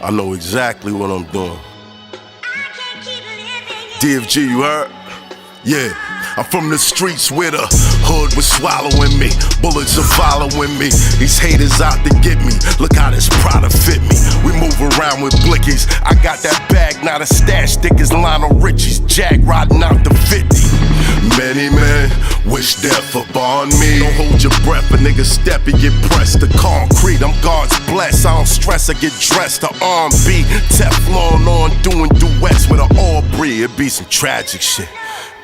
I know exactly what I'm doing. DFG, you heard? Yeah, I'm from the streets where the hood was swallowing me. Bullets are following me. These haters out to get me. Look how this product fit me. We move around with blickies. I got that bag, not a stash. Thick as Lionel Richie's. Jack riding out the 50. Many men wish death upon me. Don't hold your breath, a nigga step and get pressed to concrete. I'm God's blessed. I don't stress, I get dressed to R&B. Teflon on, doing duets with an Aubrey. It be some tragic shit.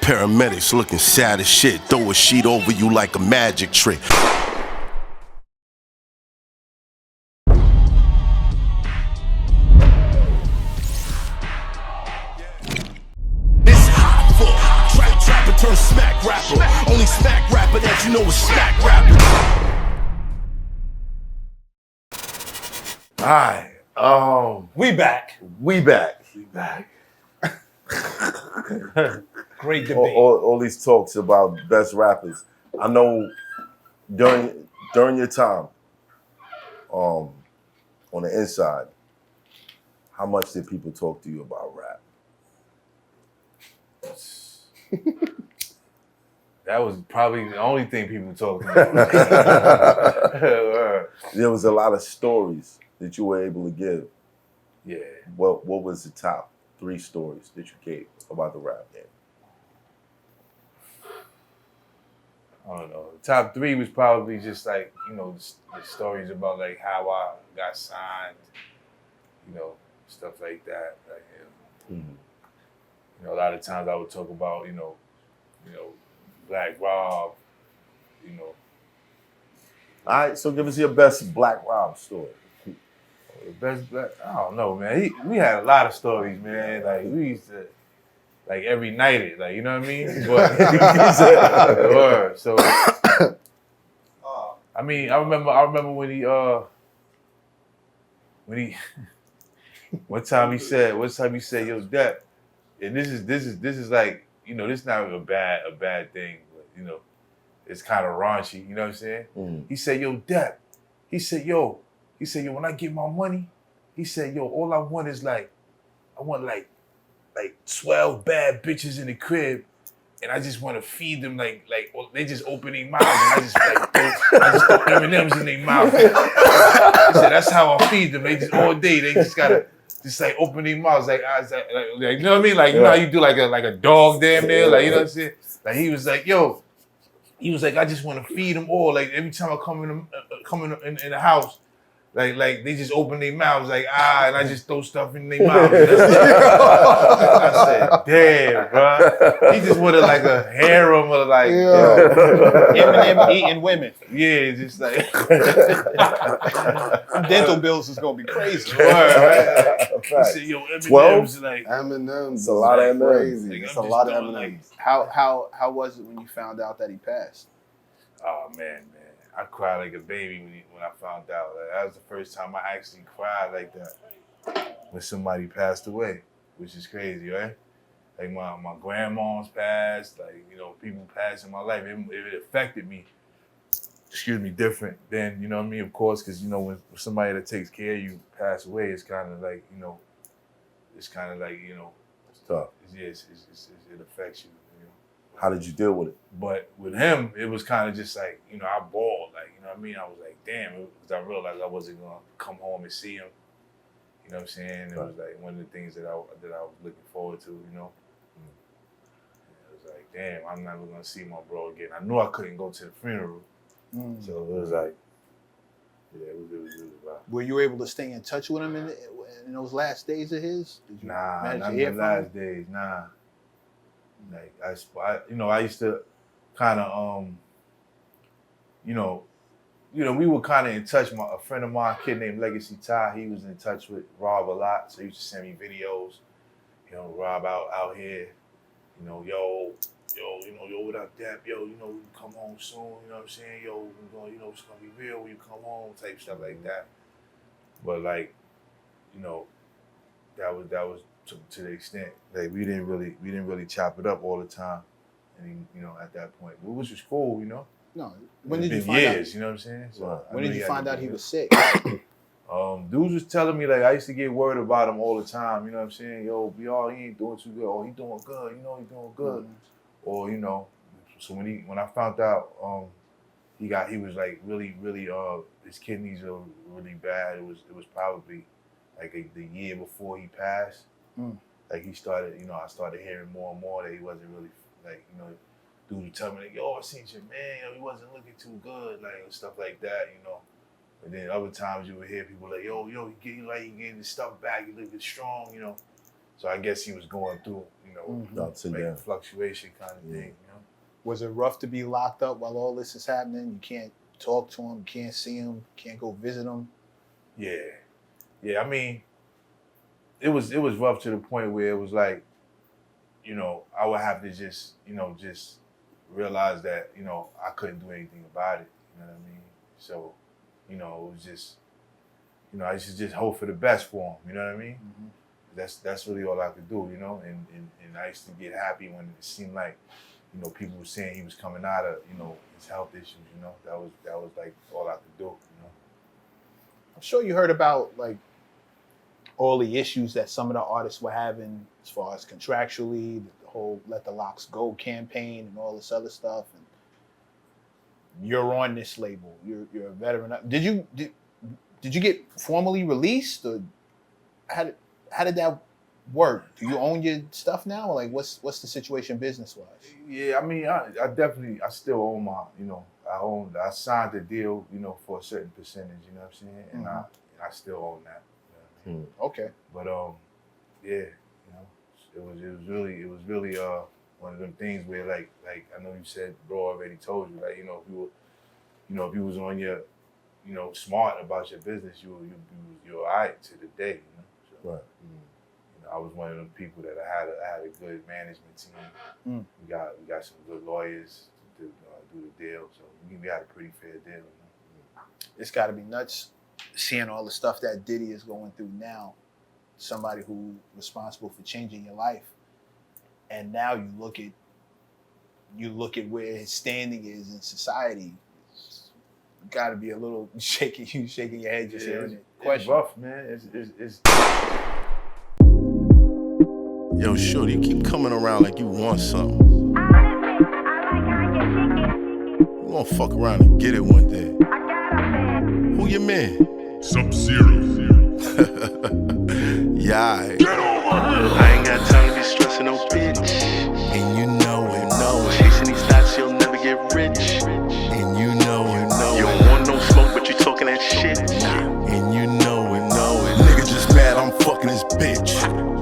Paramedics looking sad as shit. Throw a sheet over you like a magic trick. It's Hoffa. Trapper turn smack rapper. Only smack rapper that you know is smack rapper. Alright, we back. We back. Great debate. All these talks about best rappers. I know during your time, on the inside, how much did people talk to you about rap? That was probably the only thing people talked about. There was a lot of stories that you were able to give. Yeah. What was the top 3 stories that you gave about the rap game? I don't know. The top 3 was probably just like, you know, the stories about like how I got signed, you know, stuff like that. Like, you know, a lot of times I would talk about, you know, Black Rob, you know. All right, so give us your best Black Rob story. The best Black, I don't know, man. We had a lot of stories, man. Like we used to, like every night it, like, you know what I mean? But, so, I mean, I remember when he, one time he said, yo, Dep, and this is like, you know, this is not a bad thing, but you know, it's kind of raunchy, you know what I'm saying? He said, yo, Dep, he said, yo, when I get my money, he said, yo, all I want is like, I want like 12 bad bitches in the crib, and I just want to feed them like they just open their mouths and I just throw M&Ms in their mouth. He said that's how I feed them. They just all day they just gotta just like open their mouths like you know what I mean? Like you know how you do like a dog damn near, like you know what I'm saying? Like he was like, yo, I just want to feed them all. Like every time I come in the house. Like they just open their mouths and I just throw stuff in their mouths. I said, damn, bro. He just wanted like a harem or like Eminem eating women. Yeah, just like dental bills is gonna be crazy. Right. He said, yo, Eminem's like Eminem's a lot of crazy. Like, It's a lot of like, Eminem's. How was it when you found out that he passed? oh man. I cried like a baby when I found out. Like, that was the first time I actually cried like that when somebody passed away, which is crazy, right? Like my grandma's passed, like, you know, people passed in my life. It affected me, different than, you know what I mean? Of course, because, you know, when somebody that takes care of you pass away, it's kind of like, you know, it's tough. It affects you. How did you deal with it? But with him, it was kind of just like, you know, I bawled, like, you know what I mean? I was like, damn, because I realized I wasn't gonna come home and see him. You know what I'm saying? It was like one of the things that I was looking forward to, you know? It was like, damn, I'm never gonna see my bro again. I knew I couldn't go to the funeral. So it was like, yeah, it was rough. Were you able to stay in touch with him in those last days of his? Did you Nah, manage not to in hear the from him? last days, nah. Like, I used to kind of, you know, we were kind of in touch. A friend of mine, a kid named Legacy Ty, he was in touch with Rob a lot. So he used to send me videos, you know, Rob out here, you know, yo, what up, Dep? Yo, you know, you come home soon, you know what I'm saying? Yo, you know, it's gonna be real when you come home, type stuff like that. But like, you know, that was to the extent that we didn't really chop it up all the time, and you know, at that point, which was cool, you know. No. When It's did you been find years, out? you know what I'm saying? So When did you find out he was sick? Dudes was telling me, like, I used to get worried about him all the time, you know what I'm saying? Yo, BR, he ain't doing too good. Oh, he doing good, you know, he doing good. Or, you know, so when I found out he was like really, his kidneys are really bad. It was probably like the year before he passed. Like he started, you know, I started hearing more and more that he wasn't really, like, you know, dudes would tell me, like, yo, I seen your man, you know, he wasn't looking too good, like, stuff like that, you know. And then other times you would hear people like, yo, he getting his stuff back, he looking strong, you know. So I guess he was going through, you know, like fluctuation kind of thing, you know. Was it rough to be locked up while all this is happening? You can't talk to him, you can't see him, can't go visit him? Yeah, I mean, it was rough to the point where it was like, you know, I would have to just realize that, you know, I couldn't do anything about it, you know what I mean? So, you know, it was just, you know, I used to just hope for the best for him, you know what I mean? That's really all I could do, you know? And I used to get happy when it seemed like, you know, people were saying he was coming out of, you know, his health issues, you know? That was like all I could do, you know? I'm sure you heard about, like, all the issues that some of the artists were having as far as contractually, the whole Let the Locks Go campaign and all this other stuff. And you're on this label. You're a veteran. Did you get formally released, or how did that work? Do you own your stuff now, or like what's the situation business wise? Yeah, I mean, I definitely still own my, you know, I signed the deal, you know, for a certain percentage, you know what I'm saying? And I still own that. You know what I mean? Okay. But yeah, you know, it was really one of them things where like I know you said bro already told you, like, you know, if you was on your, you know, smart about your business, you're all right to the day, you know. So, right. You know, I was one of them people that I had a good management team. We got some good lawyers to do the deal, so we had a pretty fair deal. You know? It's got to be nuts seeing all the stuff that Diddy is going through now. Somebody who's responsible for changing your life, and now you look at where his standing is in society. It's got to be a little shaking your head just hearing it. It's rough, man. It's Yo, shorty, you keep coming around like you want something. You won't fuck around and get it one day. Who your man? Sub-Zero. Yeah. I ain't got time to be stressing no bitch. And you know it. Chasing these thoughts, you'll never get rich. And you know it. You don't want no smoke, but you talking that shit. And you know it. Nigga just mad I'm fucking his bitch.